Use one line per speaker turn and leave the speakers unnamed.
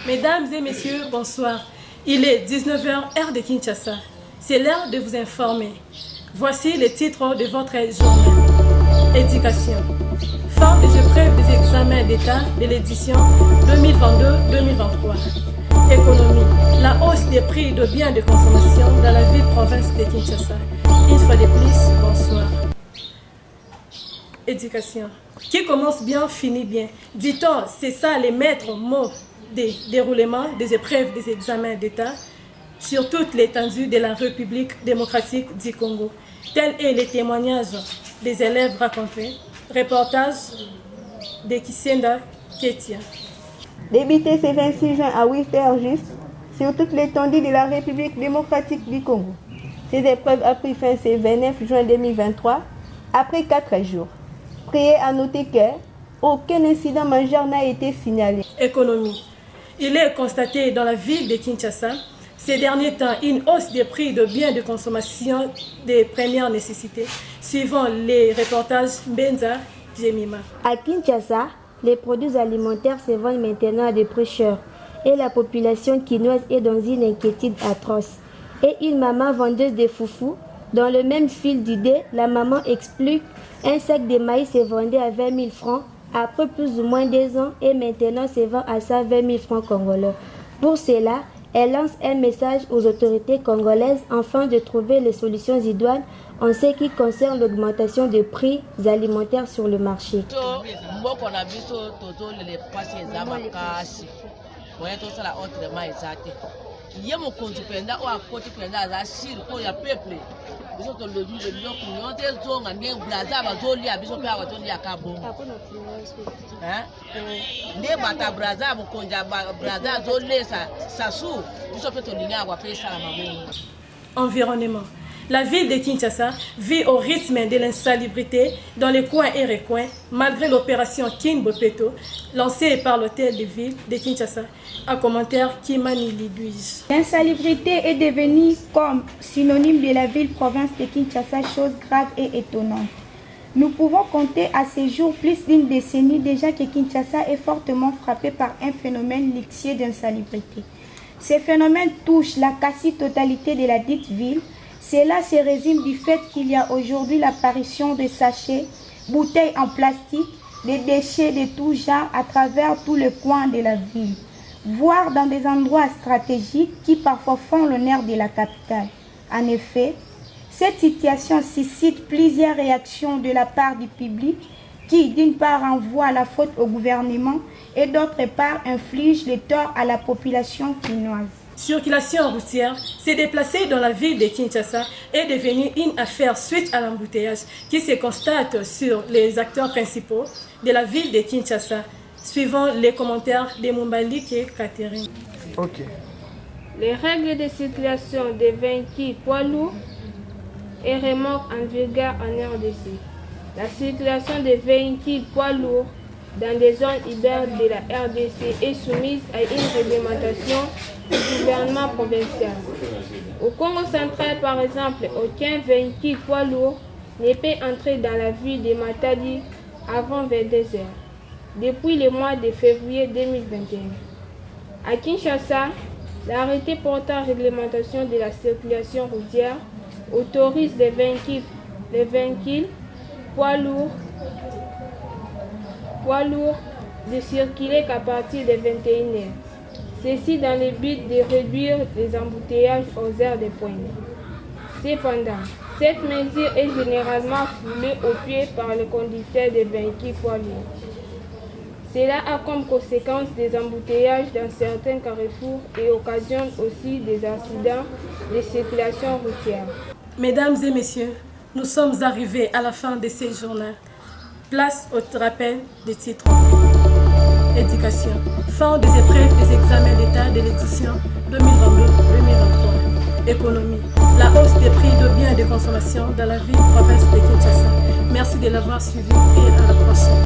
Mesdames et messieurs, bonsoir. Il est 19h, heure de Kinshasa. C'est l'heure de vous informer. Voici les titres de votre journal. Éducation. Fin des épreuves des examens d'État de l'édition 2022-2023. Économie. La hausse des prix de biens de consommation dans la ville-province de Kinshasa. Une fois de plus, bonsoir. Éducation. Qui commence bien, finit bien. Dit-on, c'est ça les maîtres mots des déroulements des épreuves des examens d'État sur toute l'étendue de la République démocratique du Congo. Tel est le témoignage des élèves racontés. Reportage de Kisenda Ketia.
Débuté ce 26 juin à 8h juste sur toute l'étendue de la République démocratique du Congo. Ces épreuves ont pris fin ce 29 juin 2023 après 4 jours. Priez à noter qu'aucun incident majeur n'a été signalé.
Économie. Il est constaté dans la ville de Kinshasa ces derniers temps une hausse des prix de biens de consommation de première nécessité, suivant les reportages Benza Jemima.
À Kinshasa, les produits alimentaires se vendent maintenant à des prix chers et la population quinoise est dans une inquiétude atroce. Et une maman vendeuse de foufou, dans le même fil d'idée, la maman explique un sac de maïs se vendait à 20 000 francs après plus ou moins 2 ans et maintenant se vend à 120 000 francs congolais. Pour cela, elle lance un message aux autorités congolaises afin de trouver les solutions idoines en ce qui concerne l'augmentation des prix alimentaires sur le marché.
Environnement. La ville de Kinshasa vit au rythme de l'insalubrité dans les coins et recoins, malgré l'opération Kinbopeto lancée par l'hôtel de ville de Kinshasa. Un commentaire Kimani Lidouige.
L'insalubrité est devenue comme synonyme de la ville-province de Kinshasa, chose grave et étonnante. Nous pouvons compter à ce jour plus d'une décennie déjà que Kinshasa est fortement frappé par un phénomène lixier d'insalubrité. Ce phénomène touche la quasi-totalité de la dite ville. Cela se résume du fait qu'il y a aujourd'hui l'apparition de sachets, bouteilles en plastique, des déchets de tout genre à travers tous les coins de la ville, voire dans des endroits stratégiques qui parfois font l'honneur de la capitale. En effet, cette situation suscite plusieurs réactions de la part du public qui, d'une part, envoie la faute au gouvernement et d'autre part, inflige le tort à la population quinoise.
Circulation routière, se déplacer dans la ville de Kinshasa est devenue une affaire suite à l'embouteillage qui se constate sur les acteurs principaux de la ville de Kinshasa, suivant les commentaires de Mumbalike et Catherine.
Ok.
Les règles de circulation des véhicules poids lourds et remorques en vigueur en RDC. La circulation des véhicules poids lourds dans des zones hybrides de la RDC est soumise à une réglementation du gouvernement provincial. Au Congo central, par exemple, aucun véhicule poids lourd ne peut entrer dans la ville de Matadi avant 22h, depuis le mois de février 2021. À Kinshasa, l'arrêté portant réglementation de la circulation routière autorise les véhicules poids lourds de circuler qu'à partir de 21h. Ceci dans le but de réduire les embouteillages aux heures de pointe. Cependant, cette mesure est généralement foulée aux pieds par les conducteurs des véhicules poids lourds. Cela a comme conséquence des embouteillages dans certains carrefours et occasionne aussi des accidents de circulation routière.
Mesdames et messieurs, nous sommes arrivés à la fin de ce journal. Place au rappel des titres. Éducation. Fin des épreuves des examens d'État de l'édition 2022-2023. Économie. La hausse des prix de biens de consommation dans la ville province de Kinshasa. Merci de l'avoir suivi et à la prochaine.